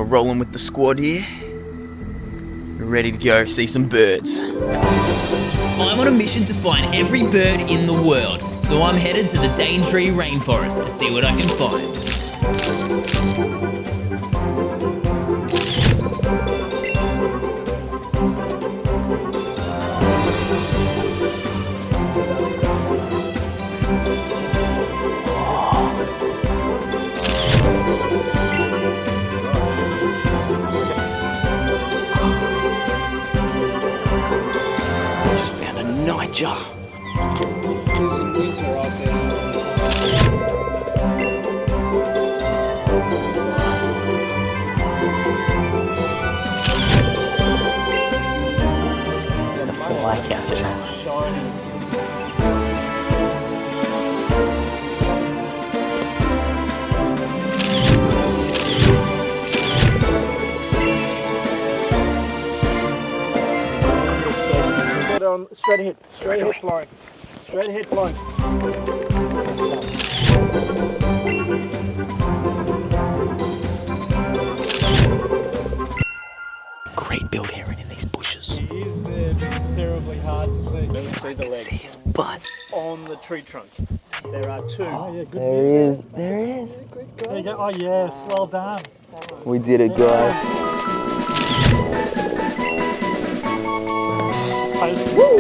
We're rolling with the squad here. We're ready to go see some birds. I'm on a mission to find every bird in the world, so I'm headed to the Daintree rainforest to see what I can find. Just found a nightjar. Flycatcher. Straight ahead flying. Straight ahead flying. Great build heron in these bushes. He is there, but it's terribly hard to see. You can see the legs. See his butt. On the tree trunk. There are two. Oh, yeah, good. There he is. There he is. There you go. Oh yes, well done. We did it, guys. Woo!